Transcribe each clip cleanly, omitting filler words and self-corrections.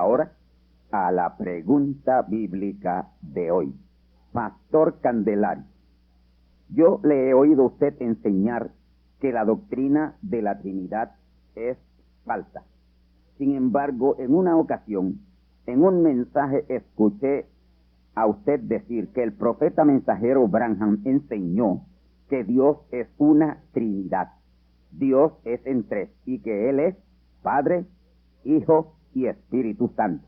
ahora a la pregunta bíblica de hoy. Pastor Candelario, yo le he oído a usted enseñar que la doctrina de la Trinidad es falsa. Sin embargo, en una ocasión, en un mensaje, escuché a usted decir que el profeta mensajero Branham enseñó que Dios es una Trinidad. Dios es en tres y que Él es Padre, Hijo y Espíritu Santo.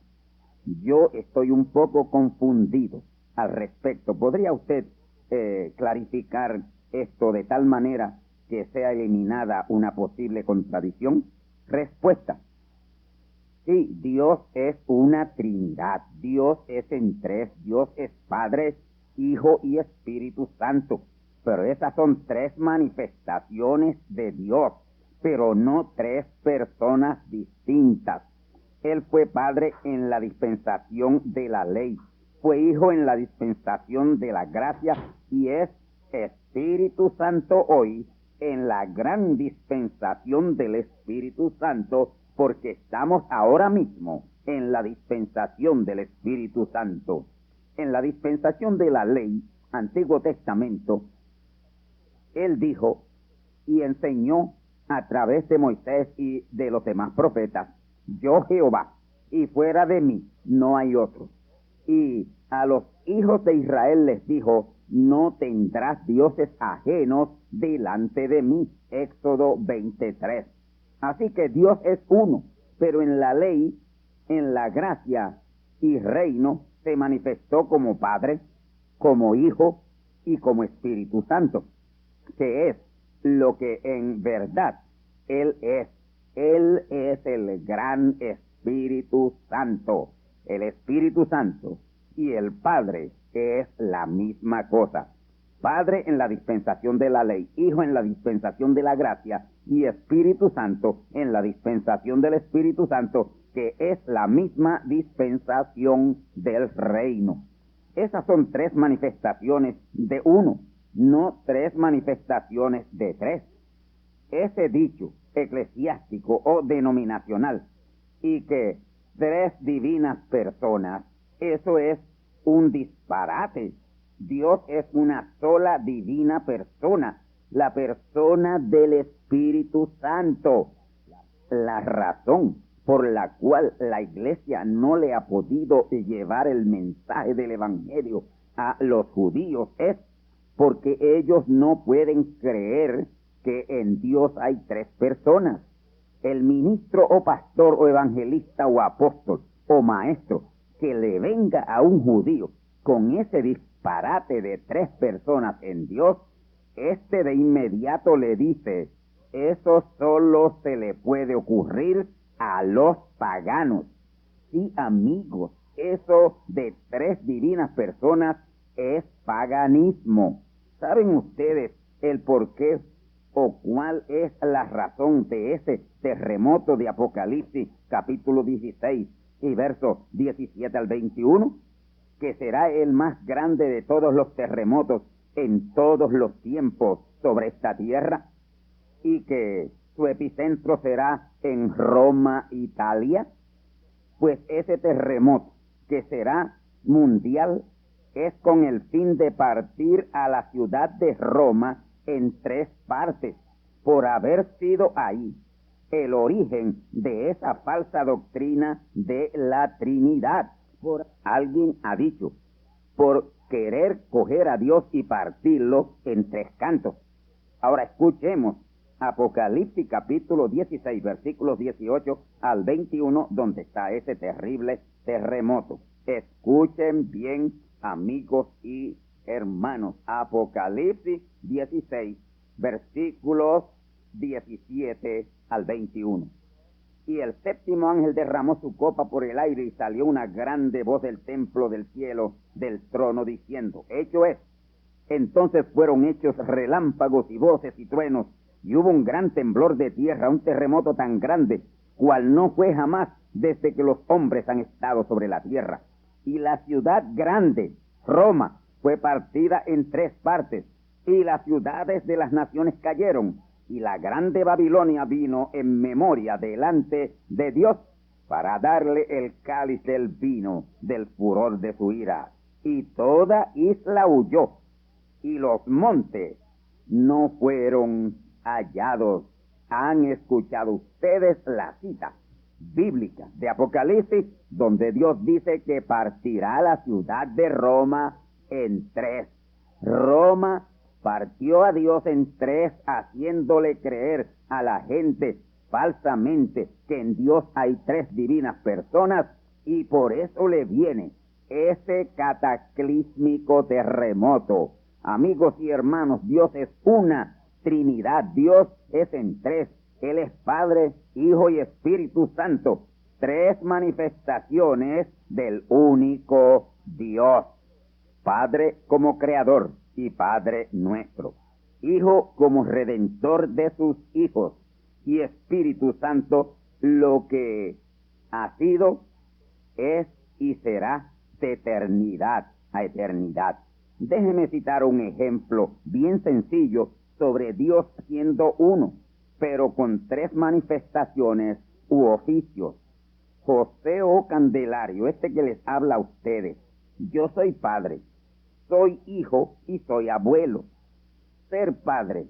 Yo estoy un poco confundido al respecto. ¿Podría usted clarificar esto de tal manera que sea eliminada una posible contradicción? Respuesta. Sí, Dios es una Trinidad. Dios es en tres. Dios es Padre, Hijo y Espíritu Santo. Pero esas son tres manifestaciones de Dios, pero no tres personas distintas. Él fue Padre en la dispensación de la ley, fue Hijo en la dispensación de la gracia y es Espíritu Santo hoy en la gran dispensación del Espíritu Santo, porque estamos ahora mismo en la dispensación del Espíritu Santo. En la dispensación de la ley, Antiguo Testamento, Él dijo y enseñó a través de Moisés y de los demás profetas: yo Jehová, y fuera de mí no hay otro. Y a los hijos de Israel les dijo: no tendrás dioses ajenos delante de mí. Éxodo 23. Así que Dios es uno, pero en la ley, en la gracia y reino, se manifestó como Padre, como Hijo y como Espíritu Santo, que es lo que en verdad Él es. Él es el gran Espíritu Santo. El Espíritu Santo y el Padre es la misma cosa. Padre en la dispensación de la ley, Hijo en la dispensación de la gracia y Espíritu Santo en la dispensación del Espíritu Santo, que es la misma dispensación del reino. Esas son tres manifestaciones de uno, no tres manifestaciones de tres. Ese dicho eclesiástico o denominacional y que tres divinas personas, eso es un disparate. Dios es una sola divina persona, la persona del Espíritu Santo. La razón por la cual la iglesia no le ha podido llevar el mensaje del evangelio a los judíos es porque ellos no pueden creer que en Dios hay tres personas. El ministro o pastor o evangelista o apóstol o maestro que le venga a un judío con ese disparate de tres personas en Dios, este de inmediato le dice: eso solo se le puede ocurrir a los paganos. Sí, amigos, eso de tres divinas personas es paganismo. ¿Saben ustedes el por qué o cuál es la razón de ese terremoto de Apocalipsis capítulo 16 y versos 17 al 21? Que será el más grande de todos los terremotos en todos los tiempos sobre esta tierra, y que su epicentro será en Roma, Italia. Pues ese terremoto, que será mundial, es con el fin de partir a la ciudad de Roma en tres partes, por haber sido ahí el origen de esa falsa doctrina de la Trinidad. Alguien ha dicho, por querer coger a Dios y partirlo en tres cantos. Ahora escuchemos Apocalipsis capítulo 16, versículos 18 al 21, donde está ese terrible terremoto. Escuchen bien, amigos y hermanos. Apocalipsis 16, versículos 17 al 21. Y el séptimo ángel derramó su copa por el aire y salió una grande voz del templo del cielo, del trono, diciendo: hecho es. Entonces fueron hechos relámpagos y voces y truenos, y hubo un gran temblor de tierra, un terremoto tan grande, cual no fue jamás desde que los hombres han estado sobre la tierra. Y la ciudad grande, Roma, fue partida en tres partes, y las ciudades de las naciones cayeron, y la grande Babilonia vino en memoria delante de Dios, para darle el cáliz del vino del furor de su ira. Y toda isla huyó, y los montes no fueron hallados. ¿Han escuchado ustedes la cita bíblica de Apocalipsis, donde Dios dice que partirá la ciudad de Roma en tres? Roma partió a Dios en tres, haciéndole creer a la gente falsamente que en Dios hay tres divinas personas, y por eso le viene ese cataclísmico terremoto. Amigos y hermanos, Dios es una Trinidad, Dios es en tres. Él es Padre, Hijo y Espíritu Santo. Tres manifestaciones del único Dios. Padre como creador y Padre nuestro. Hijo como redentor de sus hijos. Y Espíritu Santo, lo que ha sido, es y será de eternidad a eternidad. Déjeme citar un ejemplo bien sencillo sobre Dios siendo uno, pero con tres manifestaciones u oficios. José O. Candelario, este que les habla a ustedes. Yo soy padre, soy hijo y soy abuelo. Ser padre,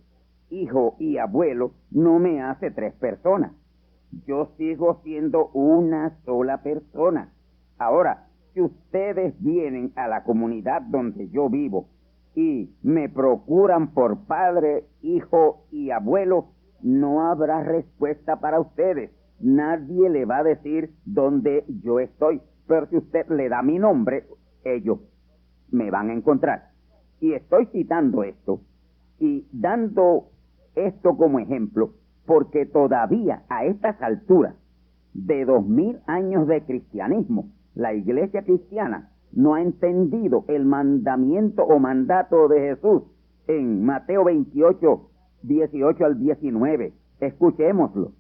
hijo y abuelo no me hace tres personas. Yo sigo siendo una sola persona. Ahora, si ustedes vienen a la comunidad donde yo vivo y me procuran por padre, hijo y abuelo, no habrá respuesta para ustedes. Nadie le va a decir dónde yo estoy. Pero si usted le da mi nombre, ellos me van a encontrar. Y estoy citando esto y dando esto como ejemplo, porque todavía a estas alturas de 2000 años de cristianismo, la iglesia cristiana no ha entendido el mandamiento o mandato de Jesús en Mateo 28, 18 al 19. Escuchémoslo.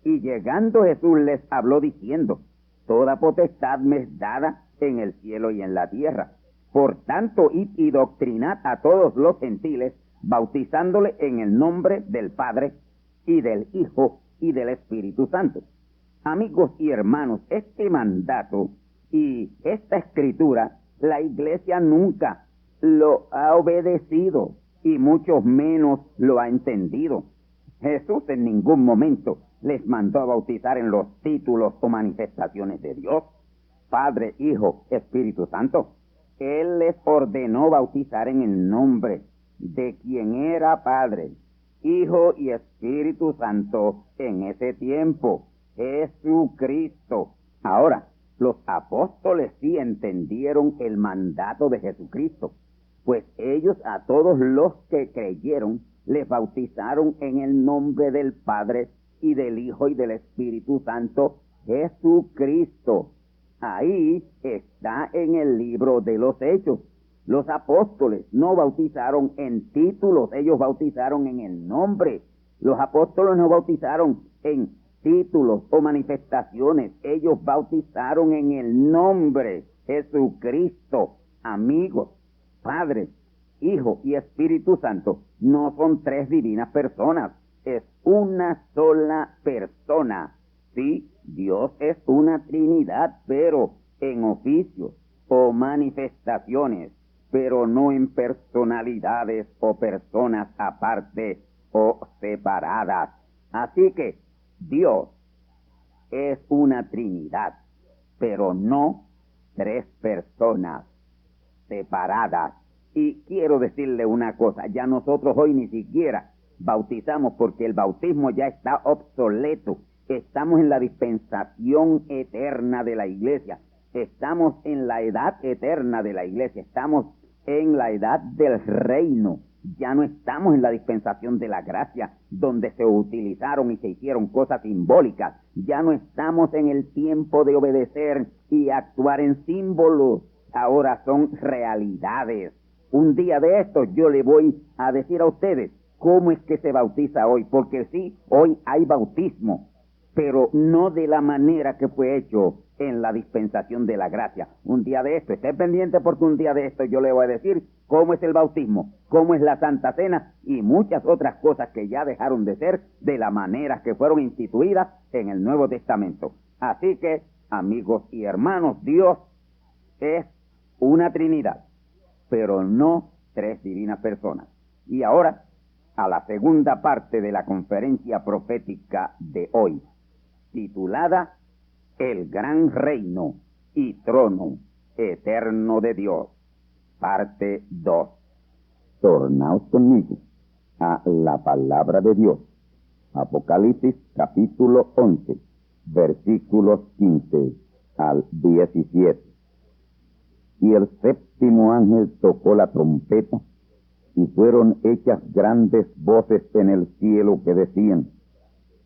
Y llegando Jesús les habló diciendo: toda potestad me es dada en el cielo y en la tierra. Por tanto, id y doctrinad a todos los gentiles, bautizándole en el nombre del Padre, y del Hijo, y del Espíritu Santo. Amigos y hermanos, este mandato y esta escritura, la iglesia nunca lo ha obedecido, y mucho menos lo ha entendido. Jesús en ningún momento les mandó a bautizar en los títulos o manifestaciones de Dios, Padre, Hijo, Espíritu Santo. Él les ordenó bautizar en el nombre de quien era Padre, Hijo y Espíritu Santo en ese tiempo, Jesucristo. Ahora, los apóstoles sí entendieron el mandato de Jesucristo, pues ellos a todos los que creyeron les bautizaron en el nombre del Padre y del Hijo y del Espíritu Santo, Jesucristo. Ahí está en el libro de los Hechos. Los apóstoles no bautizaron en títulos, ellos bautizaron en el nombre. Los apóstoles no bautizaron en títulos o manifestaciones, ellos bautizaron en el nombre Jesucristo. Amigos, Padre, Hijo y Espíritu Santo no son tres divinas personas, es una sola persona. Sí, Dios es una Trinidad, pero en oficios o manifestaciones, pero no en personalidades o personas aparte o separadas. Así que Dios es una Trinidad, pero no tres personas separadas. Y quiero decirle una cosa, ya nosotros hoy ni siquiera bautizamos porque el bautismo ya está obsoleto. Estamos en la dispensación eterna de la iglesia, estamos en la edad eterna de la iglesia, estamos en la edad del reino. Ya no estamos en la dispensación de la gracia, donde se utilizaron y se hicieron cosas simbólicas. Ya no estamos en el tiempo de obedecer y actuar en símbolos. Ahora son realidades. Un día de estos yo le voy a decir a ustedes cómo es que se bautiza hoy, porque sí, hoy hay bautismo, pero no de la manera que fue hecho en la dispensación de la gracia. Un día de esto, esté pendiente, porque un día de esto yo le voy a decir cómo es el bautismo, cómo es la Santa Cena y muchas otras cosas que ya dejaron de ser de la manera que fueron instituidas en el Nuevo Testamento. Así que, amigos y hermanos, Dios es una Trinidad, pero no tres divinas personas. Y ahora, a la segunda parte de la conferencia profética de hoy, titulada El gran reino y trono eterno de Dios, parte 2. Tornaos conmigo a la palabra de Dios. Apocalipsis capítulo 11, versículos 15 al 17. Y el séptimo ángel tocó la trompeta, y fueron hechas grandes voces en el cielo que decían: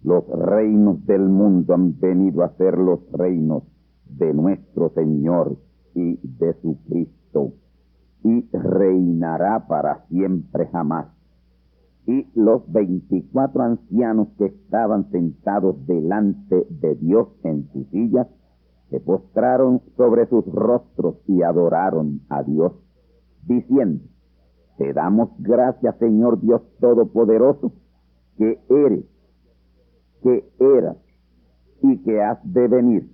los reinos del mundo han venido a ser los reinos de nuestro Señor y de su Cristo, y reinará para siempre jamás. Y los 24 ancianos que estaban sentados delante de Dios en sus sillas, se postraron sobre sus rostros y adoraron a Dios, diciendo: te damos gracias, Señor Dios Todopoderoso, que eres, que eras y que has de venir,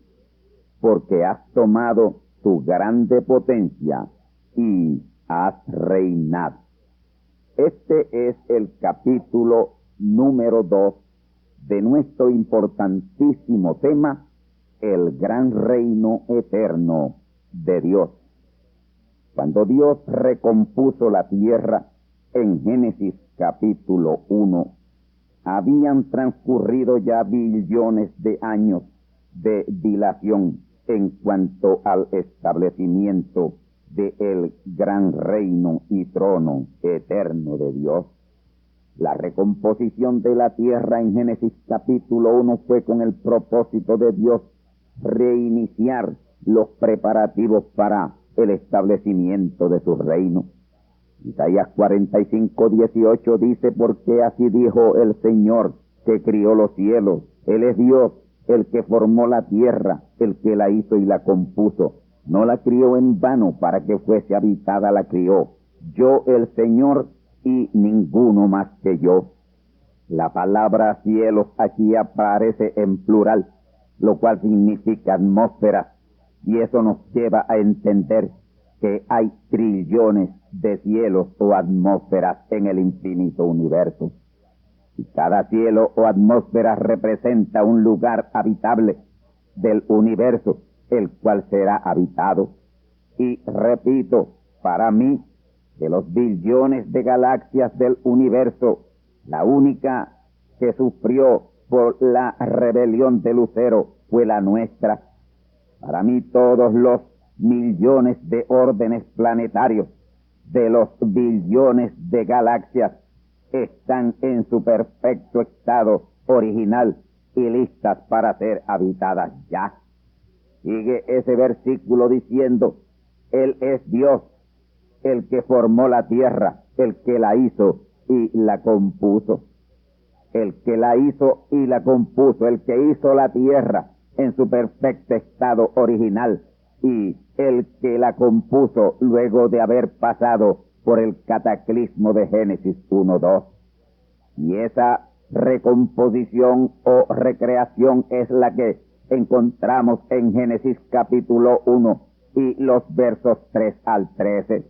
porque has tomado tu grande potencia y has reinado. Este es el capítulo número 2 de nuestro importantísimo tema, el gran reino eterno de Dios. Cuando Dios recompuso la tierra en Génesis capítulo 1, habían transcurrido ya billones de años de dilación en cuanto al establecimiento del gran reino y trono eterno de Dios. La recomposición de la tierra en Génesis capítulo 1 fue con el propósito de Dios reiniciar los preparativos para el establecimiento de su reino. Isaías 45:18 dice: porque así dijo el Señor que crió los cielos, Él es Dios, el que formó la tierra, el que la hizo y la compuso. No la crió en vano, para que fuese habitada la crió. Yo, el Señor, y ninguno más que yo. La palabra cielos aquí aparece en plural, lo cual significa atmósfera, y eso nos lleva a entender que hay trillones de cielos o atmósferas en el infinito universo. Y cada cielo o atmósfera representa un lugar habitable del universo, el cual será habitado. Y repito, para mí, de los billones de galaxias del universo, la única que sufrió por la rebelión de Lucero fue la nuestra. Para mí, todos los millones de órdenes planetarios de los billones de galaxias están en su perfecto estado original y listas para ser habitadas ya. Sigue ese versículo diciendo: Él es Dios, el que formó la tierra, el que la hizo y la compuso. El que la hizo y la compuso, el que hizo la tierra en su perfecto estado original, y el que la compuso luego de haber pasado por el cataclismo de Génesis 1:2. Y esa recomposición o recreación es la que encontramos en Génesis capítulo 1 y los versos 3 al 13.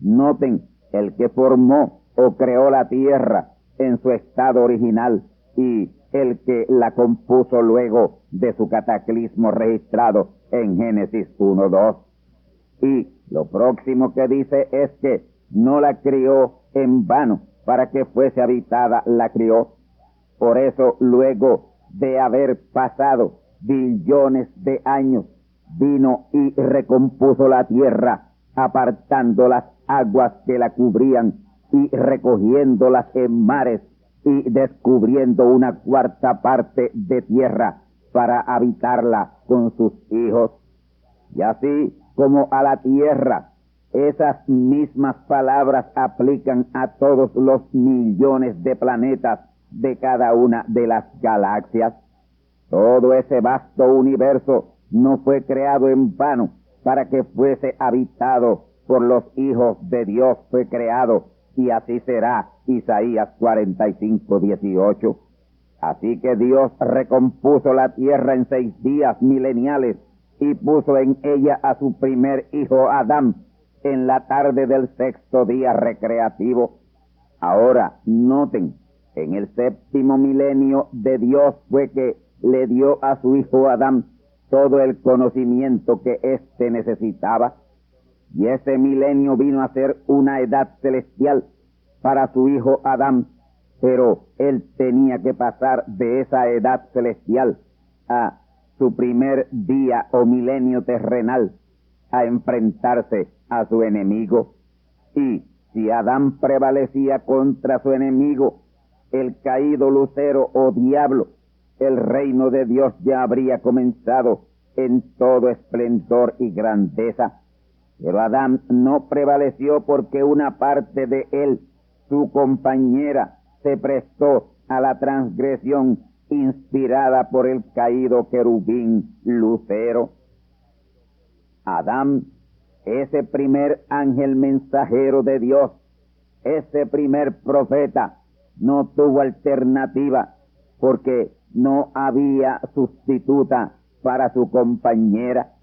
Noten, el que formó o creó la tierra en su estado original y el que la compuso luego de su cataclismo registrado en Génesis 1:2. Y lo próximo que dice es que no la crió en vano, para que fuese habitada la crió. Por eso, luego de haber pasado billones de años, vino y recompuso la tierra, apartando las aguas que la cubrían y recogiéndolas en mares, y descubriendo una cuarta parte de tierra para habitarla con sus hijos. Y así como a la tierra, esas mismas palabras aplican a todos los millones de planetas de cada una de las galaxias. Todo ese vasto universo no fue creado en vano para que fuese habitado por los hijos de Dios, fue creado, y así será. Isaías 45:18. Así que Dios recompuso la tierra en 6 días mileniales y puso en ella a su primer hijo Adán en la tarde del 6º día recreativo. Ahora, noten, en el 7º milenio de Dios fue que le dio a su hijo Adán todo el conocimiento que éste necesitaba. Y ese milenio vino a ser una edad celestial para su hijo Adán, pero él tenía que pasar de esa edad celestial a su primer día o milenio terrenal, a enfrentarse a su enemigo. Y si Adán prevalecía contra su enemigo, el caído lucero o diablo, el reino de Dios ya habría comenzado en todo esplendor y grandeza. Pero Adán no prevaleció porque una parte de él, su compañera, se prestó a la transgresión inspirada por el caído querubín Lucero. Adán, ese primer ángel mensajero de Dios, ese primer profeta, no tuvo alternativa porque no había sustituta para su compañera.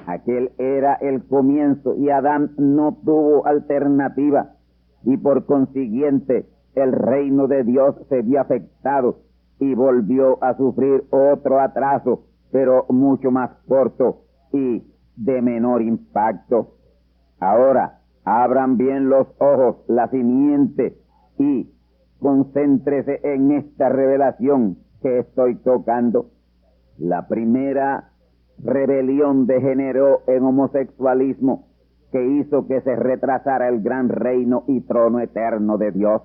Aquel era el comienzo y Adán no tuvo alternativa y por consiguiente el reino de Dios se vio afectado y volvió a sufrir otro atraso, pero mucho más corto y de menor impacto. Ahora, abran bien los ojos, la simiente, y concéntrese en esta revelación que estoy tocando. La primera rebelión degeneró en homosexualismo que hizo que se retrasara el gran reino y trono eterno de Dios.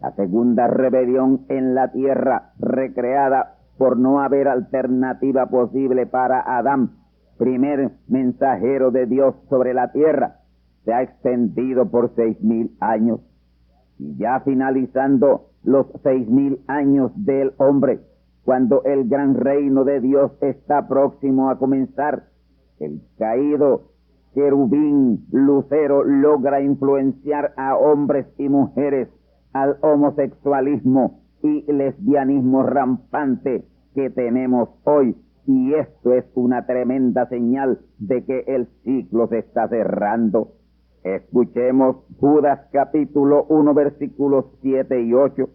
La segunda rebelión en la tierra, recreada por no haber alternativa posible para Adán, primer mensajero de Dios sobre la tierra, se ha extendido por 6,000 años. Y ya finalizando los 6,000 años del hombre, cuando el gran reino de Dios está próximo a comenzar, el caído querubín Lucero logra influenciar a hombres y mujeres al homosexualismo y lesbianismo rampante que tenemos hoy. Y esto es una tremenda señal de que el ciclo se está cerrando. Escuchemos Judas capítulo 1 versículos 7 y 8.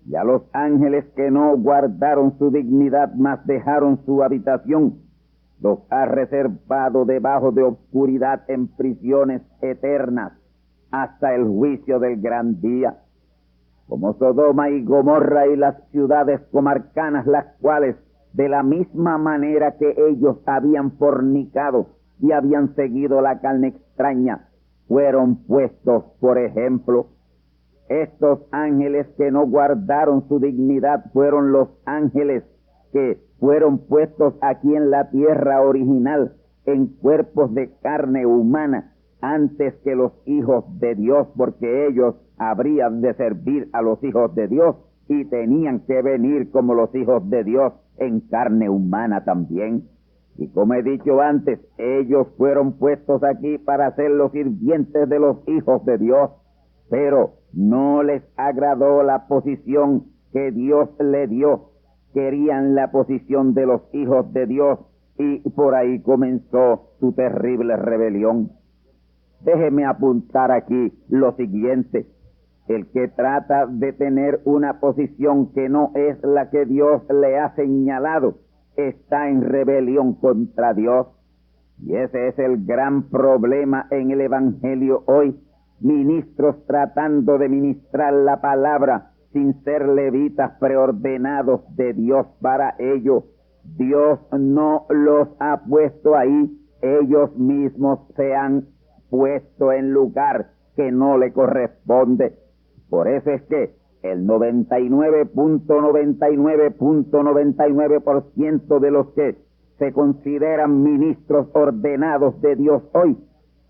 Y a los ángeles que no guardaron su dignidad, mas dejaron su habitación, los ha reservado debajo de oscuridad en prisiones eternas hasta el juicio del gran día. Como Sodoma y Gomorra y las ciudades comarcanas, las cuales de la misma manera que ellos habían fornicado y habían seguido la carne extraña, fueron puestos por ejemplo. Estos ángeles que no guardaron su dignidad fueron los ángeles que fueron puestos aquí en la tierra original en cuerpos de carne humana antes que los hijos de Dios, porque ellos habrían de servir a los hijos de Dios y tenían que venir como los hijos de Dios en carne humana también. Y como he dicho antes, ellos fueron puestos aquí para ser los sirvientes de los hijos de Dios, pero no les agradó la posición que Dios le dio. Querían la posición de los hijos de Dios y por ahí comenzó su terrible rebelión. Déjeme apuntar aquí lo siguiente. El que trata de tener una posición que no es la que Dios le ha señalado, está en rebelión contra Dios. Y ese es el gran problema en el Evangelio hoy. Ministros tratando de ministrar la palabra sin ser levitas preordenados de Dios para ello. Dios no los ha puesto ahí, ellos mismos se han puesto en lugar que no le corresponde. Por eso es que el 99.99% de los que se consideran ministros ordenados de Dios hoy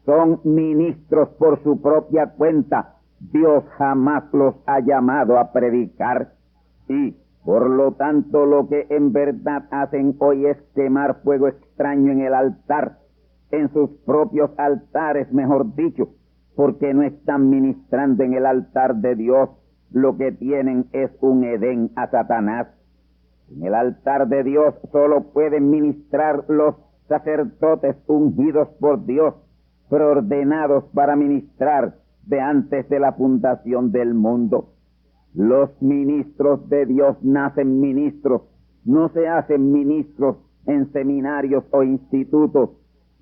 son ministros por su propia cuenta. Dios jamás los ha llamado a predicar y, por lo tanto, lo que en verdad hacen hoy es quemar fuego extraño en el altar, en sus propios altares, mejor dicho, porque no están ministrando en el altar de Dios. lo que tienen es un Edén a Satanás. En el altar de Dios solo pueden ministrar los sacerdotes ungidos por Dios, preordenados para ministrar de antes de la fundación del mundo. Los ministros de Dios nacen ministros, no se hacen ministros en seminarios o institutos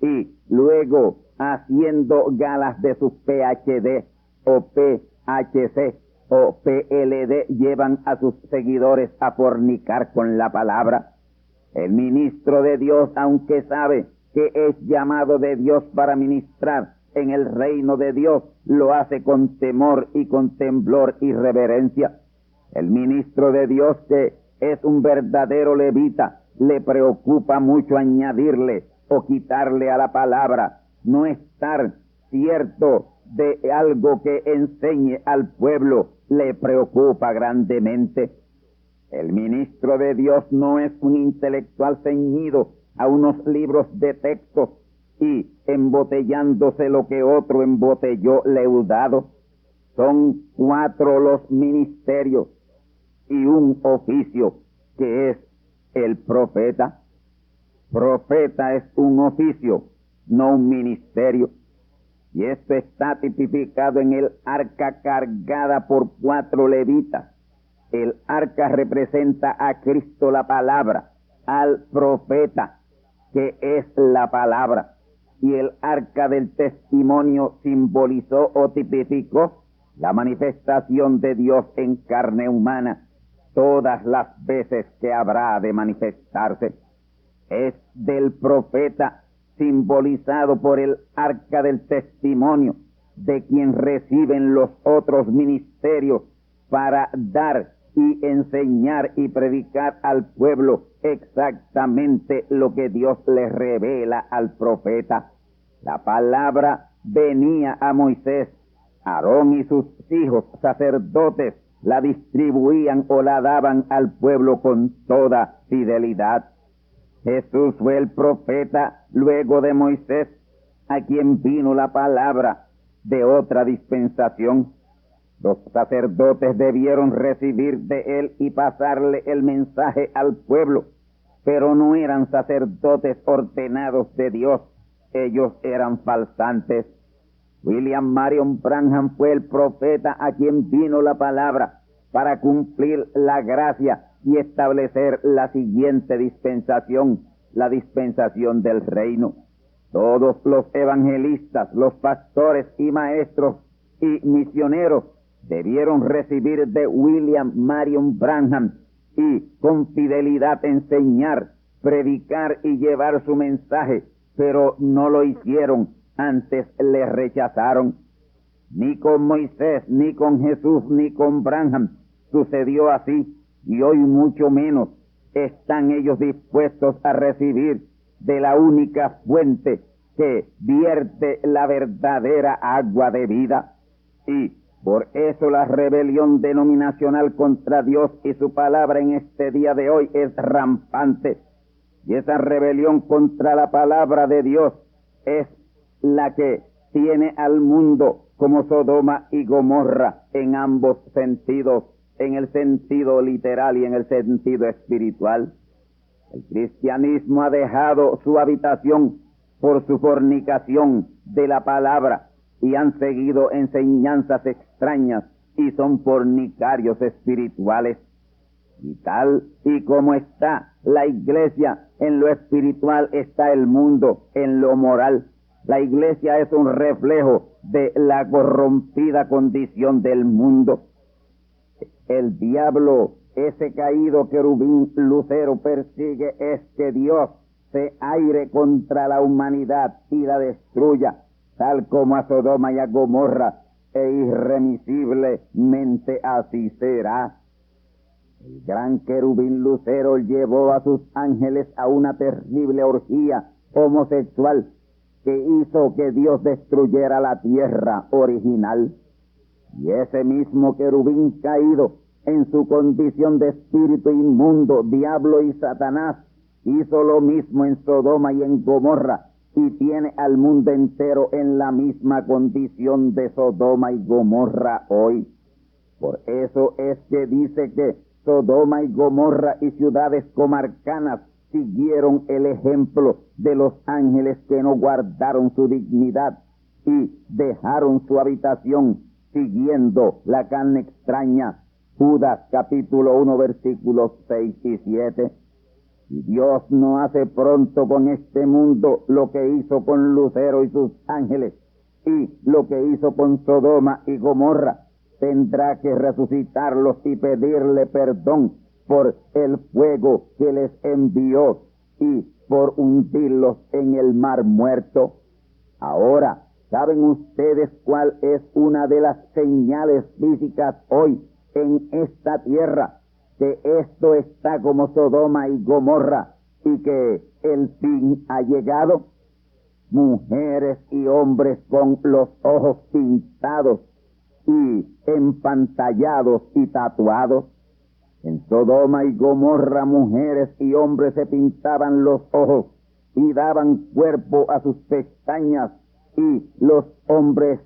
y luego haciendo galas de sus PhD o PhC o PLD llevan a sus seguidores a fornicar con la palabra. El ministro de Dios, aunque sabe que es llamado de Dios para ministrar en el reino de Dios, lo hace con temor y con temblor y reverencia. El ministro de Dios, que es un verdadero levita, le preocupa mucho añadirle o quitarle a la palabra, no estar cierto de algo que enseñe al pueblo, le preocupa grandemente. El ministro de Dios no es un intelectual ceñido a unos libros de textos y embotellándose lo que otro embotelló leudado. Son 4 los ministerios y un oficio, que es el profeta. Profeta es un oficio, no un ministerio. Y esto está tipificado en el arca cargada por 4 levitas. El arca representa a Cristo la palabra, al profeta, que es la palabra. Y el arca del testimonio simbolizó o tipificó la manifestación de Dios en carne humana, todas las veces que habrá de manifestarse. Es del profeta, simbolizado por el arca del testimonio, de quien reciben los otros ministerios para dar y enseñar y predicar al pueblo exactamente lo que Dios le revela al profeta. La palabra venía a Moisés. Aarón y sus hijos sacerdotes la distribuían o la daban al pueblo con toda fidelidad. Jesús fue el profeta luego de Moisés, a quien vino la palabra de otra dispensación. Los sacerdotes debieron recibir de él y pasarle el mensaje al pueblo, pero no eran sacerdotes ordenados de Dios, ellos eran falsantes. William Marion Branham fue el profeta a quien vino la palabra para cumplir la gracia y establecer la siguiente dispensación, la dispensación del reino. Todos los evangelistas, los pastores y maestros y misioneros debieron recibir de William Marion Branham y con fidelidad enseñar, predicar y llevar su mensaje, pero no lo hicieron, antes le rechazaron. Ni con Moisés, ni con Jesús, ni con Branham sucedió así, y hoy mucho menos están ellos dispuestos a recibir de la única fuente que vierte la verdadera agua de vida. Y por eso la rebelión denominacional contra Dios y su palabra en este día de hoy es rampante. Y esa rebelión contra la palabra de Dios es la que tiene al mundo como Sodoma y Gomorra en ambos sentidos, en el sentido literal y en el sentido espiritual. El cristianismo ha dejado su habitación por su fornicación de la palabra y han seguido enseñanzas extrañas y son fornicarios espirituales. Y tal y como está la iglesia en lo espiritual, está el mundo en lo moral. La iglesia es un reflejo de la corrompida condición del mundo. El diablo, ese caído querubín lucero, persigue es que Dios se aire contra la humanidad y la destruya, tal como a Sodoma y a Gomorra, e irremisiblemente así será. El gran querubín lucero llevó a sus ángeles a una terrible orgía homosexual que hizo que Dios destruyera la tierra original. Y ese mismo querubín caído, en su condición de espíritu inmundo, diablo y Satanás, hizo lo mismo en Sodoma y en Gomorra, y tiene al mundo entero en la misma condición de Sodoma y Gomorra hoy. Por eso es que dice que Sodoma y Gomorra y ciudades comarcanas siguieron el ejemplo de los ángeles que no guardaron su dignidad y dejaron su habitación siguiendo la carne extraña. Judas capítulo 1 versículos 6 y 7. Y Dios no hace pronto con este mundo lo que hizo con Lucero y sus ángeles y lo que hizo con Sodoma y Gomorra. Tendrá que resucitarlos y pedirle perdón por el fuego que les envió y por hundirlos en el mar muerto. Ahora, ¿saben ustedes cuál es una de las señales físicas hoy en esta tierra? Que esto está como Sodoma y Gomorra y que el fin ha llegado. Mujeres y hombres con los ojos pintados y empantallados y tatuados. En Sodoma y Gomorra, mujeres y hombres se pintaban los ojos y daban cuerpo a sus pestañas, y los hombres,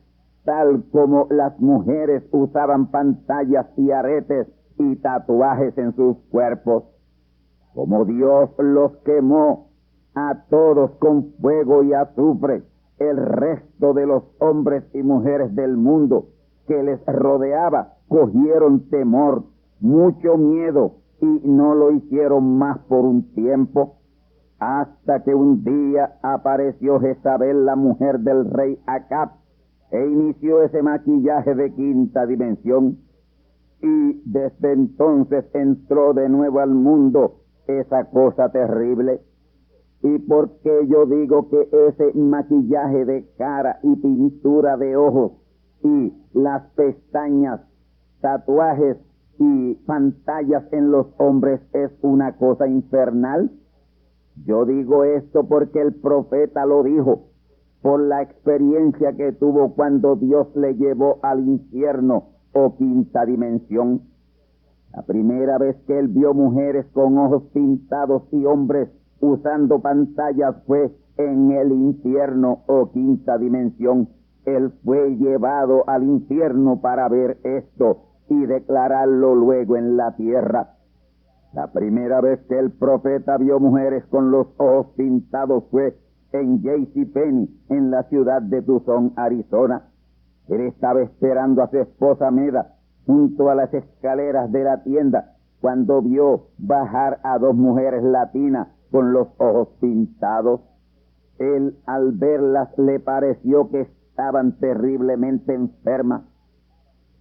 tal como las mujeres, usaban pantallas y aretes y tatuajes en sus cuerpos. Como Dios los quemó a todos con fuego y azufre, el resto de los hombres y mujeres del mundo que les rodeaba cogieron temor, mucho miedo, y no lo hicieron más por un tiempo, hasta que un día apareció Jezabel, la mujer del rey Acab, e inició ese maquillaje de quinta dimensión, y desde entonces entró de nuevo al mundo esa cosa terrible. ¿Y por qué yo digo que ese maquillaje de cara y pintura de ojos y las pestañas, tatuajes y pantallas en los hombres es una cosa infernal? Yo digo esto porque el profeta lo dijo, por la experiencia que tuvo cuando Dios le llevó al infierno o quinta dimensión. La primera vez que él vio mujeres con ojos pintados y hombres usando pantallas fue en el infierno o quinta dimensión. Él fue llevado al infierno para ver esto y declararlo luego en la tierra. La primera vez que el profeta vio mujeres con los ojos pintados fue en JCPenney, en la ciudad de Tucson, Arizona. Él estaba esperando a su esposa Meda junto a las escaleras de la tienda cuando vio bajar a dos mujeres latinas con los ojos pintados. Él, al verlas, le pareció que estaban terriblemente enfermas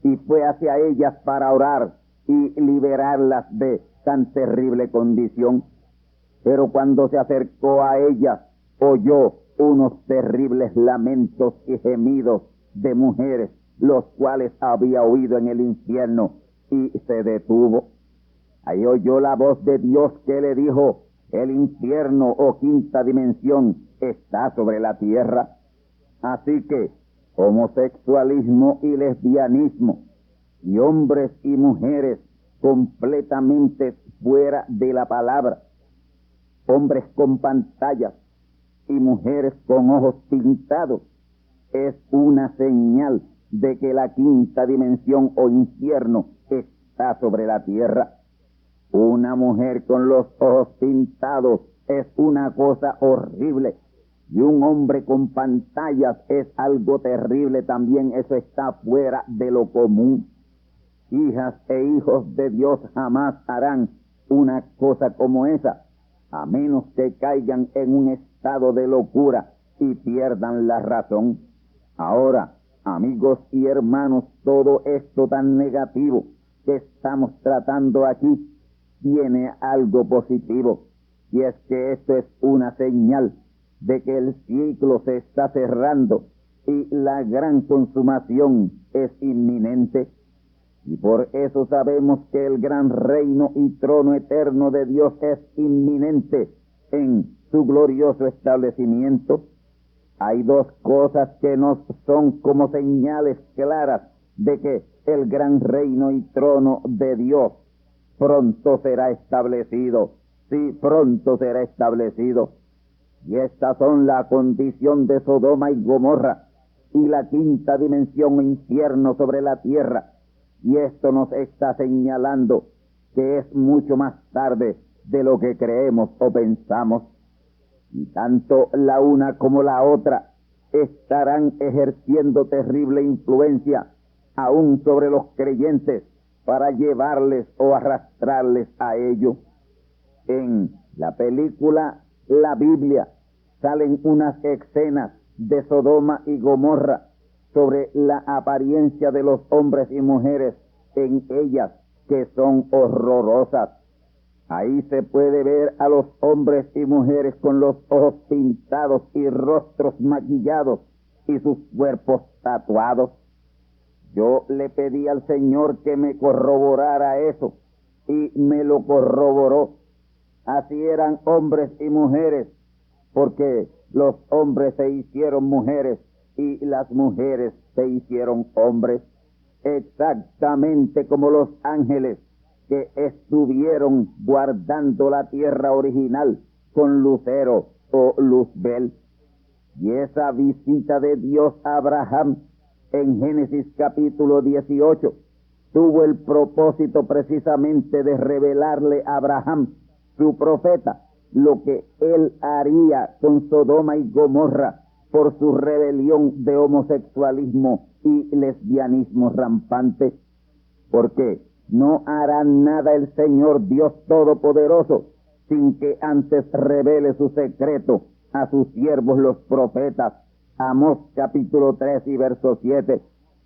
y fue hacia ellas para orar y liberarlas de tan terrible condición. Pero cuando se acercó a ellas, oyó unos terribles lamentos y gemidos de mujeres, los cuales había oído en el infierno, y se detuvo. Ahí oyó la voz de Dios que le dijo: el infierno o quinta dimensión está sobre la tierra. Así que homosexualismo y lesbianismo y hombres y mujeres completamente fuera de la palabra, hombres con pantallas y mujeres con ojos pintados, es una señal de que la quinta dimensión o infierno está sobre la tierra. Una mujer con los ojos pintados es una cosa horrible, y un hombre con pantallas es algo terrible también. Eso está fuera de lo común. Hijas e hijos de Dios jamás harán una cosa como esa, a menos que caigan en un estado de locura y pierdan la razón. Ahora, amigos y hermanos, todo esto tan negativo que estamos tratando aquí tiene algo positivo, y es que esto es una señal de que el ciclo se está cerrando y la gran consumación es inminente. Y por eso sabemos que el gran reino y trono eterno de Dios es inminente en su glorioso establecimiento. Hay dos cosas que nos son como señales claras de que el gran reino y trono de Dios pronto será establecido. Sí, pronto será establecido. Y estas son la condición de Sodoma y Gomorra y la quinta dimensión o infierno sobre la tierra. Y esto nos está señalando que es mucho más tarde de lo que creemos o pensamos. Y tanto la una como la otra estarán ejerciendo terrible influencia aún sobre los creyentes para llevarles o arrastrarles a ello. En la película La Biblia salen unas escenas de Sodoma y Gomorra sobre la apariencia de los hombres y mujeres en ellas, que son horrorosas. Ahí se puede ver a los hombres y mujeres con los ojos pintados y rostros maquillados y sus cuerpos tatuados. Yo le pedí al Señor que me corroborara eso y me lo corroboró. Así eran hombres y mujeres, porque los hombres se hicieron mujeres y las mujeres se hicieron hombres, exactamente como los ángeles que estuvieron guardando la tierra original con lucero o luzbel. Y esa visita de Dios a Abraham en Génesis capítulo 18 tuvo el propósito precisamente de revelarle a Abraham, su profeta, lo que él haría con Sodoma y Gomorra por su rebelión de homosexualismo y lesbianismo rampante. Porque no hará nada el Señor Dios Todopoderoso sin que antes revele su secreto a sus siervos los profetas. Amós capítulo 3 y verso 7.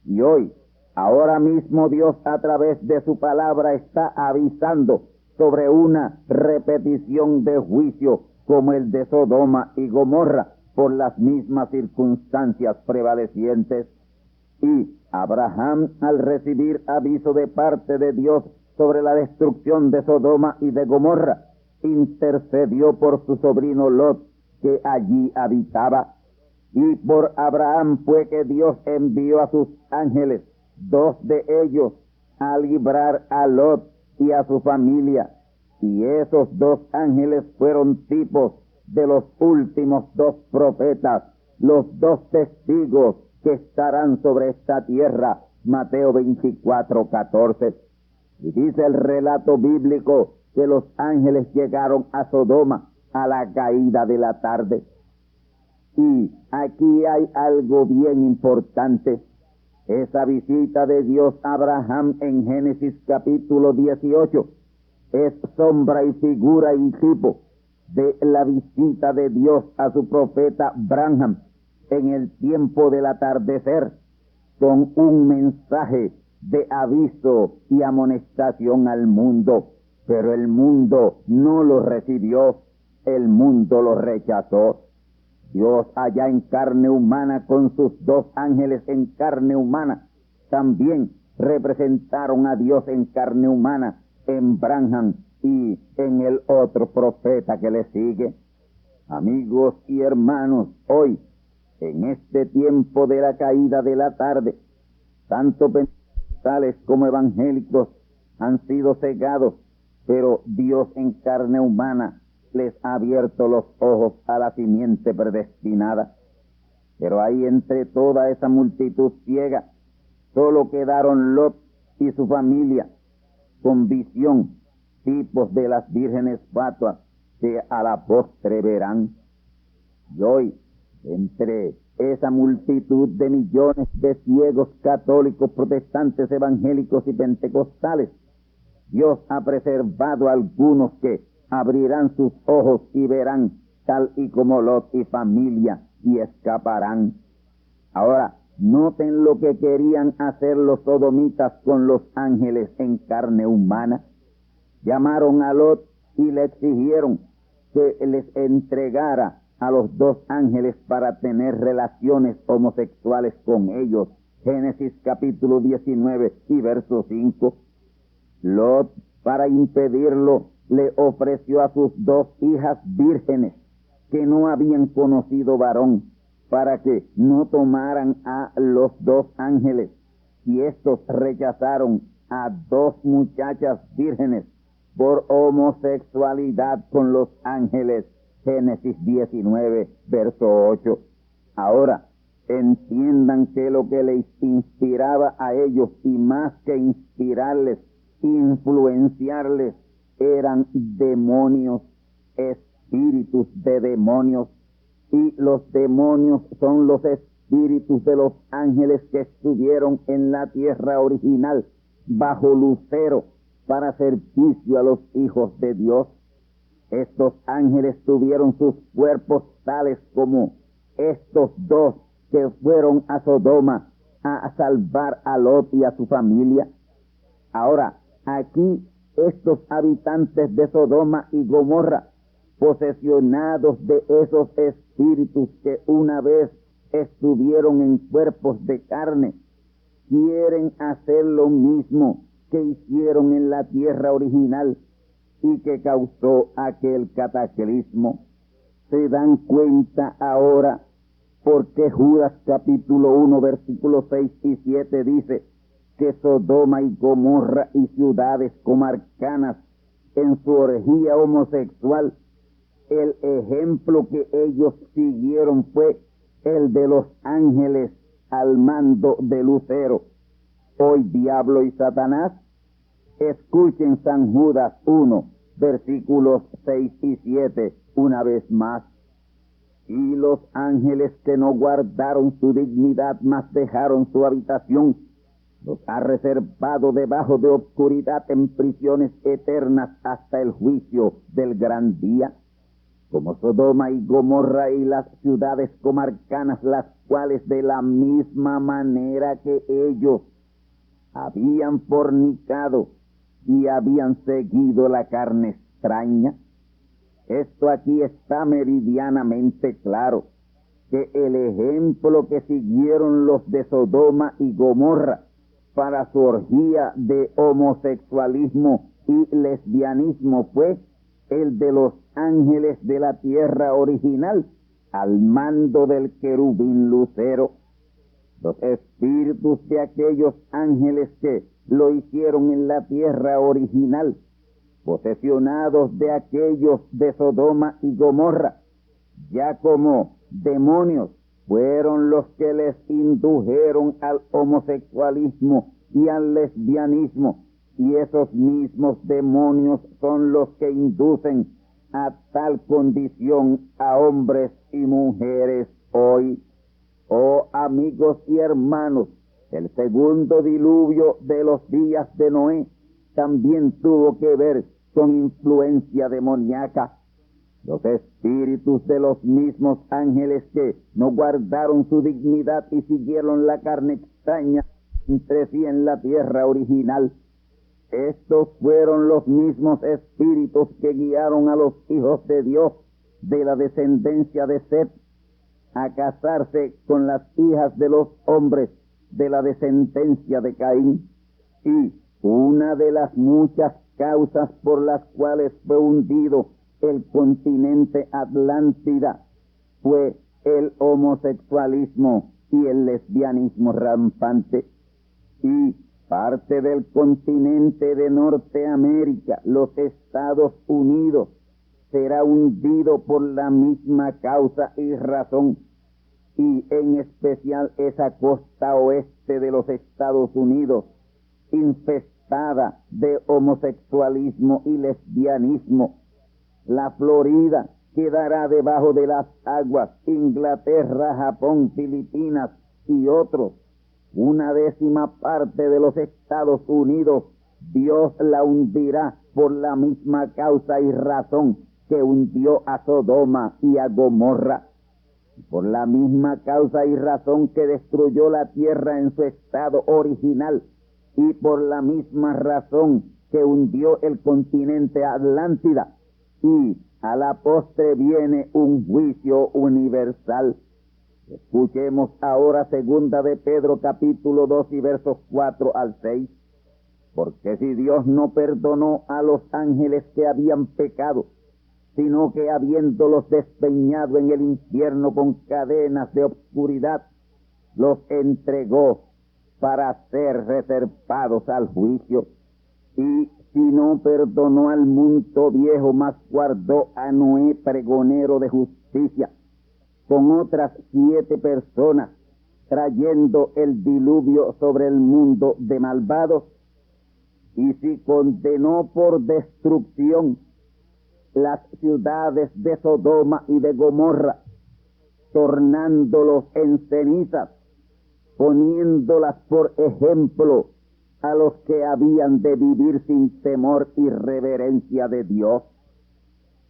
Y hoy, ahora mismo Dios a través de su palabra está avisando sobre una repetición de juicio como el de Sodoma y Gomorra por las mismas circunstancias prevalecientes. Y Abraham, al recibir aviso de parte de Dios sobre la destrucción de Sodoma y de Gomorra, intercedió por su sobrino Lot, que allí habitaba. Y por Abraham fue que Dios envió a sus ángeles, 2 de ellos, a librar a Lot y a su familia. Y esos 2 ángeles fueron tipos de los últimos 2 profetas, los 2 testigos que estarán sobre esta tierra. Mateo 24:14. Y dice el relato bíblico que los ángeles llegaron a Sodoma a la caída de la tarde. Y aquí hay algo bien importante. Esa visita de Dios a Abraham en Génesis capítulo 18 es sombra y figura y tipo de la visita de Dios a su profeta Abraham en el tiempo del atardecer, con un mensaje de aviso y amonestación al mundo. Pero el mundo no lo recibió, el mundo lo rechazó. Dios allá en carne humana con sus 2 ángeles en carne humana también representaron a Dios en carne humana en Abraham y en el otro profeta que le sigue. Amigos y hermanos, hoy, en este tiempo de la caída de la tarde, tanto pentecostales como evangélicos han sido cegados, pero Dios en carne humana les ha abierto los ojos a la simiente predestinada. Pero ahí entre toda esa multitud ciega, solo quedaron Lot y su familia, con visión, tipos de las vírgenes fatuas que a la postre verán. Y hoy, entre esa multitud de millones de ciegos católicos, protestantes, evangélicos y pentecostales, Dios ha preservado a algunos que abrirán sus ojos y verán, tal y como Lot y familia, y escaparán. Ahora, noten lo que querían hacer los sodomitas con los ángeles en carne humana. Llamaron a Lot y le exigieron que les entregara a los 2 ángeles para tener relaciones homosexuales con ellos. Génesis capítulo 19 y verso 5. Lot, para impedirlo, le ofreció a sus 2 hijas vírgenes que no habían conocido varón, para que no tomaran a los 2 ángeles. Y estos rechazaron a 2 muchachas vírgenes por homosexualidad con los ángeles. Génesis 19, verso 8. Ahora, entiendan que lo que les inspiraba a ellos, y más que inspirarles, influenciarles, eran demonios, espíritus de demonios, y los demonios son los espíritus de los ángeles que estuvieron en la tierra original bajo Lucero para servicio a los hijos de Dios. Estos ángeles tuvieron sus cuerpos tales como estos dos que fueron a Sodoma a salvar a Lot y a su familia. Ahora, aquí estos habitantes de Sodoma y Gomorra, posesionados de esos espíritus que una vez estuvieron en cuerpos de carne, quieren hacer lo mismo que hicieron en la tierra original y que causó aquel cataclismo. Se dan cuenta ahora porque Judas capítulo 1 versículos 6 y 7 dice que Sodoma y Gomorra y ciudades comarcanas en su orgía homosexual, el ejemplo que ellos siguieron fue el de los ángeles al mando de Lucero. Hoy diablo y Satanás, escuchen San Judas 1, versículos 6 y 7, una vez más. Y los ángeles que no guardaron su dignidad, mas dejaron su habitación, los ha reservado debajo de oscuridad en prisiones eternas hasta el juicio del gran día, como Sodoma y Gomorra y las ciudades comarcanas, las cuales de la misma manera que ellos habían fornicado y habían seguido la carne extraña. Esto aquí está meridianamente claro, que el ejemplo que siguieron los de Sodoma y Gomorra para su orgía de homosexualismo y lesbianismo fue el de los ángeles de la tierra original al mando del querubín Lucero. Los espíritus de aquellos ángeles que lo hicieron en la tierra original, posesionados de aquellos de Sodoma y Gomorra, ya como demonios, fueron los que les indujeron al homosexualismo y al lesbianismo, y esos mismos demonios son los que inducen a tal condición a hombres y mujeres hoy. Oh amigos y hermanos, el segundo diluvio de los días de Noé también tuvo que ver con influencia demoníaca. Los espíritus de los mismos ángeles que no guardaron su dignidad y siguieron la carne extraña entre sí en la tierra original. Estos fueron los mismos espíritus que guiaron a los hijos de Dios de la descendencia de Set a casarse con las hijas de los hombres de la descendencia de Caín. Y una de las muchas causas por las cuales fue hundido el continente Atlántida fue el homosexualismo y el lesbianismo rampante. Y parte del continente de Norteamérica, los Estados Unidos, será hundido por la misma causa y razón, y en especial esa costa oeste de los Estados Unidos, infestada de homosexualismo y lesbianismo. La Florida quedará debajo de las aguas, Inglaterra, Japón, Filipinas y otros. Una décima parte de los Estados Unidos, Dios la hundirá por la misma causa y razón que hundió a Sodoma y a Gomorra. Por la misma causa y razón que destruyó la tierra en su estado original, y por la misma razón que hundió el continente Atlántida, y a la postre viene un juicio universal. Escuchemos ahora segunda de Pedro capítulo 2 y versos 4 al 6. Porque si Dios no perdonó a los ángeles que habían pecado, sino que habiéndolos despeñado en el infierno con cadenas de obscuridad, los entregó para ser reservados al juicio. Y si no perdonó al mundo viejo, mas guardó a Noé pregonero de justicia, con otras 7 personas, trayendo el diluvio sobre el mundo de malvados, y si condenó por destrucción las ciudades de Sodoma y de Gomorra, tornándolos en cenizas, poniéndolas por ejemplo a los que habían de vivir sin temor y reverencia de Dios.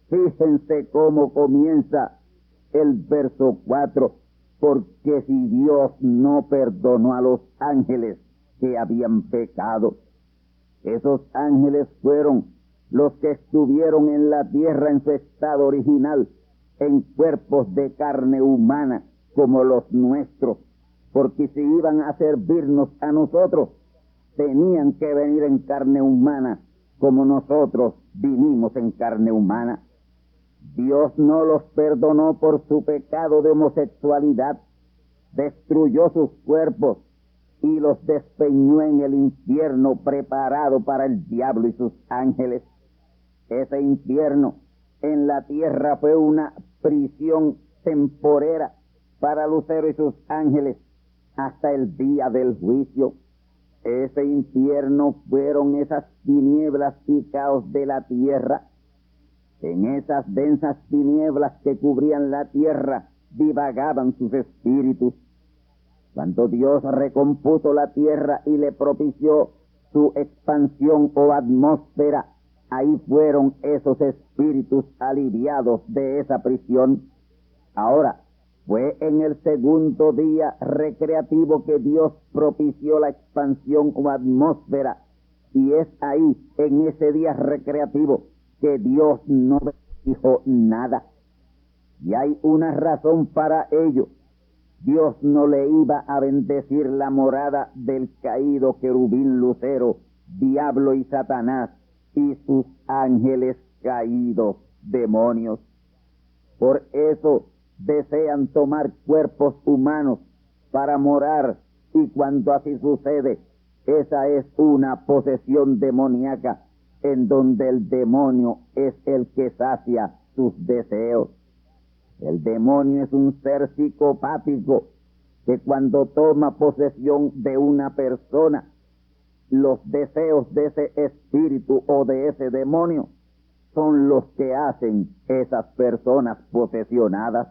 Fíjense cómo comienza el verso 4, porque si Dios no perdonó a los ángeles que habían pecado, esos ángeles fueron los que estuvieron en la tierra en su estado original, en cuerpos de carne humana como los nuestros, porque si iban a servirnos a nosotros, tenían que venir en carne humana como nosotros vinimos en carne humana. Dios no los perdonó por su pecado de homosexualidad, destruyó sus cuerpos y los despeñó en el infierno preparado para el diablo y sus ángeles. Ese infierno en la tierra fue una prisión temporera para Lucero y sus ángeles hasta el día del juicio. Ese infierno fueron esas tinieblas y caos de la tierra. En esas densas tinieblas que cubrían la tierra divagaban sus espíritus. Cuando Dios recompuso la tierra y le propició su expansión o atmósfera, ahí fueron esos espíritus aliviados de esa prisión. Ahora, fue en el segundo día recreativo que Dios propició la expansión o atmósfera, y es ahí, en ese día recreativo, que Dios no dijo nada. Y hay una razón para ello. Dios no le iba a bendecir la morada del caído querubín Lucero, diablo y Satanás, y sus ángeles caídos, demonios. Por eso desean tomar cuerpos humanos para morar, y cuando así sucede, esa es una posesión demoníaca, en donde el demonio es el que sacia sus deseos. El demonio es un ser psicopático que cuando toma posesión de una persona, los deseos de ese espíritu o de ese demonio son los que hacen esas personas posesionadas.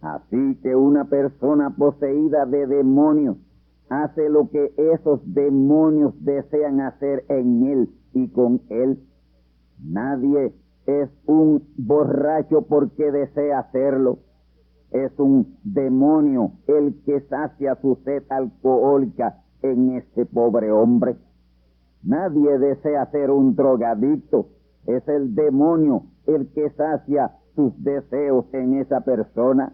Así que una persona poseída de demonios hace lo que esos demonios desean hacer en él y con él. Nadie es un borracho porque desea hacerlo. Es un demonio el que sacia su sed alcohólica en este pobre hombre. Nadie desea ser un drogadicto. Es el demonio el que sacia sus deseos en esa persona.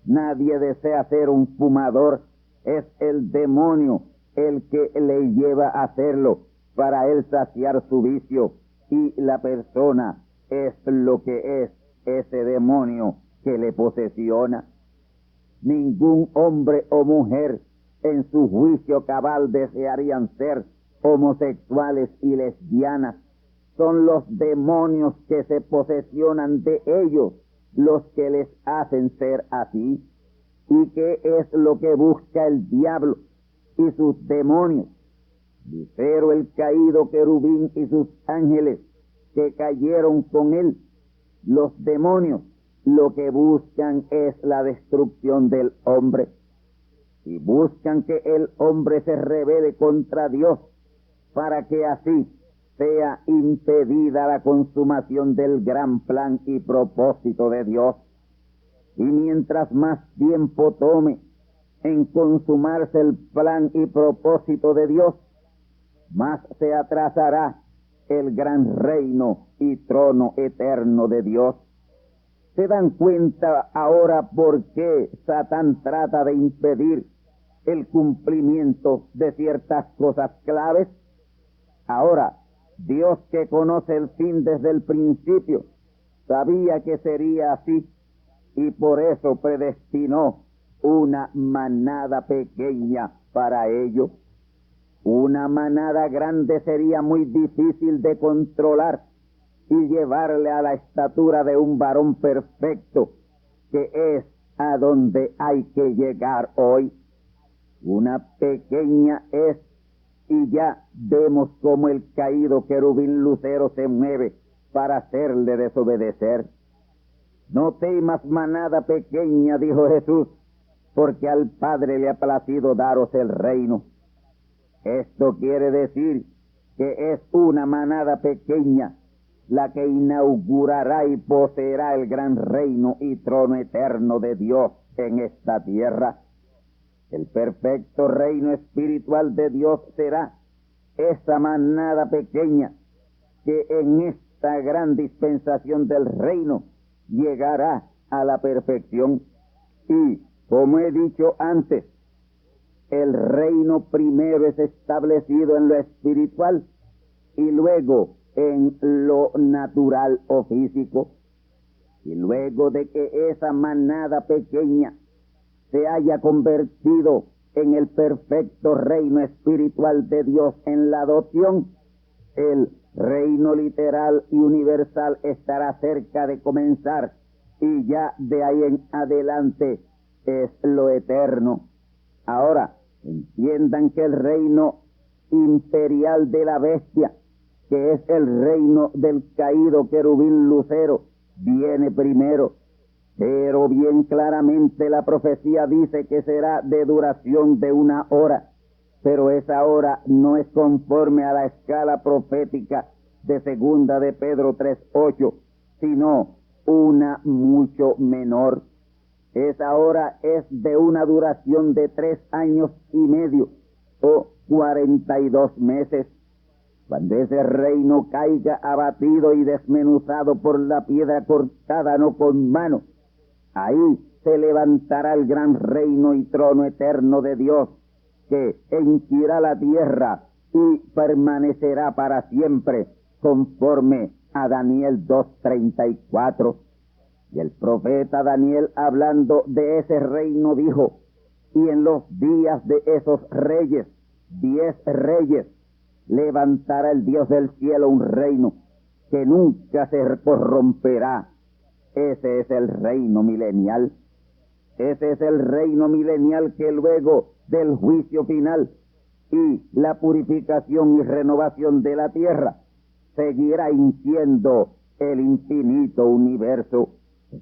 Nadie desea ser un fumador. Es el demonio el que le lleva a hacerlo para él saciar su vicio. Y la persona es lo que es ese demonio que le posesiona. Ningún hombre o mujer en su juicio cabal desearían ser homosexuales y lesbianas. Son los demonios que se posesionan de ellos los que les hacen ser así. ¿Y qué es lo que busca el diablo y sus demonios? Lucero, el caído querubín, y sus ángeles que cayeron con él. Los demonios lo que buscan es la destrucción del hombre, y buscan que el hombre se rebele contra Dios para que así sea impedida la consumación del gran plan y propósito de Dios. Y mientras más tiempo tome en consumarse el plan y propósito de Dios, más se atrasará el gran reino y trono eterno de Dios. ¿Se dan cuenta ahora por qué Satán trata de impedir el cumplimiento de ciertas cosas claves? Ahora, Dios, que conoce el fin desde el principio, sabía que sería así, y por eso predestinó una manada pequeña para ello. Una manada grande sería muy difícil de controlar y llevarle a la estatura de un varón perfecto, que es a donde hay que llegar hoy. Una pequeña es, y ya vemos cómo el caído querubín lucero se mueve para hacerle desobedecer. No temas, manada pequeña, dijo Jesús, porque al Padre le ha placido daros el reino. Esto quiere decir que es una manada pequeña la que inaugurará y poseerá el gran reino y trono eterno de Dios en esta tierra. El perfecto reino espiritual de Dios será esa manada pequeña que en esta gran dispensación del reino llegará a la perfección. Y, como he dicho antes, el reino primero es establecido en lo espiritual y luego en lo natural o físico. Y luego de que esa manada pequeña se haya convertido en el perfecto reino espiritual de Dios en la adopción, el reino literal y universal estará cerca de comenzar, y ya de ahí en adelante es lo eterno. Ahora, entiendan que el reino imperial de la bestia, que es el reino del caído querubín lucero, viene primero. Pero bien claramente la profecía dice que será de duración de 1 hora, pero esa hora no es conforme a la escala profética de 2 de Pedro 3:8, sino una mucho menor. Esa hora es de una duración de 3 años y medio o 42 meses. Cuando ese reino caiga abatido y desmenuzado por la piedra cortada no con mano, ahí se levantará el gran reino y trono eterno de Dios, que henchirá la tierra y permanecerá para siempre, conforme a Daniel 2:34. Y el profeta Daniel, hablando de ese reino, dijo: y en los días de esos reyes, 10 reyes, levantará el Dios del cielo un reino que nunca se corromperá. Ese es el reino milenial. Ese es el reino milenial que luego del juicio final y la purificación y renovación de la tierra seguirá hinchiendo el infinito universo.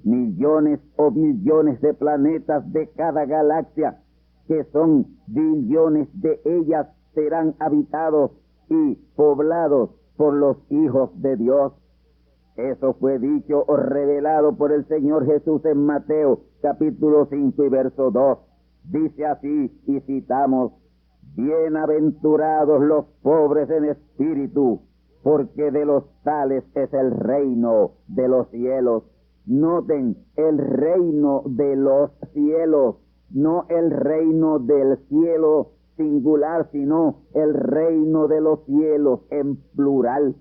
Millones o billones de planetas de cada galaxia, que son billones de ellas, serán habitados y poblados por los hijos de Dios. Eso fue dicho o revelado por el Señor Jesús en Mateo capítulo 5 y verso 2. Dice así, y citamos: bienaventurados los pobres en espíritu, porque de los tales es el reino de los cielos. Noten, el reino de los cielos, no el reino del cielo singular, sino el reino de los cielos en plural.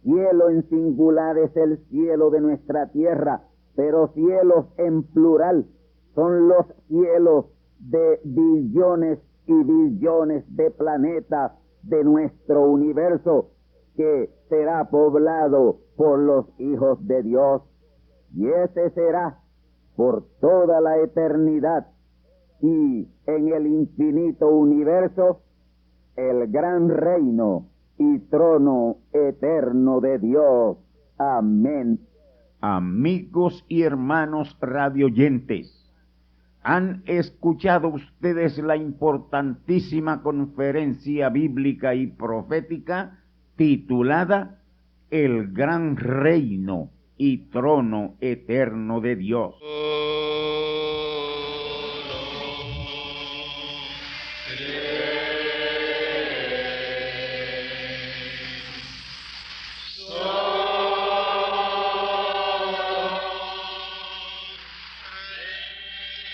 Cielo en singular es el cielo de nuestra tierra, pero cielos en plural son los cielos de billones y billones de planetas de nuestro universo, que será poblado por los hijos de Dios. Y ese será por toda la eternidad y en el infinito universo el gran reino y trono eterno de Dios. Amén. Amigos y hermanos radioyentes, ¿han escuchado ustedes la importantísima conferencia bíblica y profética titulada El Gran Reino y Trono Eterno de Dios?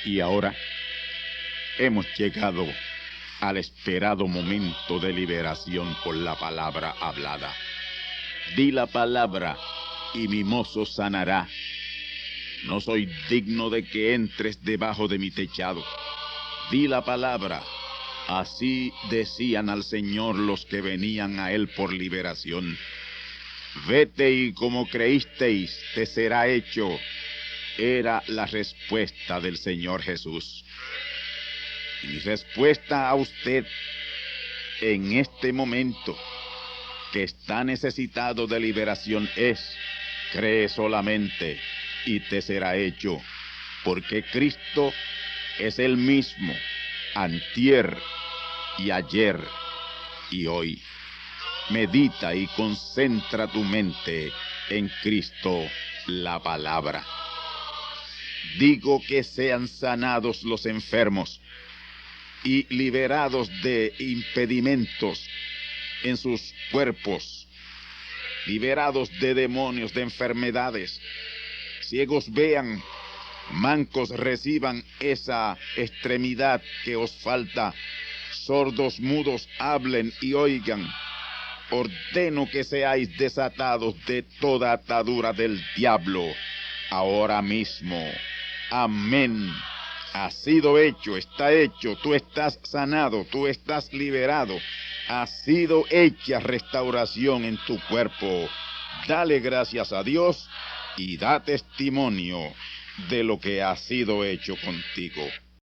Y ahora hemos llegado al esperado momento de liberación por la palabra hablada. Di la palabra y mi mozo sanará. No soy digno de que entres debajo de mi techado. Di la palabra. Así decían al Señor los que venían a Él por liberación. Vete y como creísteis, te será hecho. Era la respuesta del Señor Jesús. Y mi respuesta a usted en este momento que está necesitado de liberación es: cree solamente y te será hecho, porque Cristo es el mismo antier y ayer y hoy. Medita y concentra tu mente en Cristo, la palabra. Digo que sean sanados los enfermos y liberados de impedimentos en sus cuerpos, liberados de demonios, de enfermedades. Ciegos vean, mancos reciban esa extremidad que os falta, sordos mudos hablen y oigan. Ordeno que seáis desatados de toda atadura del diablo ahora mismo. Amén. Ha sido hecho, está hecho, tú estás sanado, tú estás liberado. Ha sido hecha restauración en tu cuerpo. Dale gracias a Dios y da testimonio de lo que ha sido hecho contigo.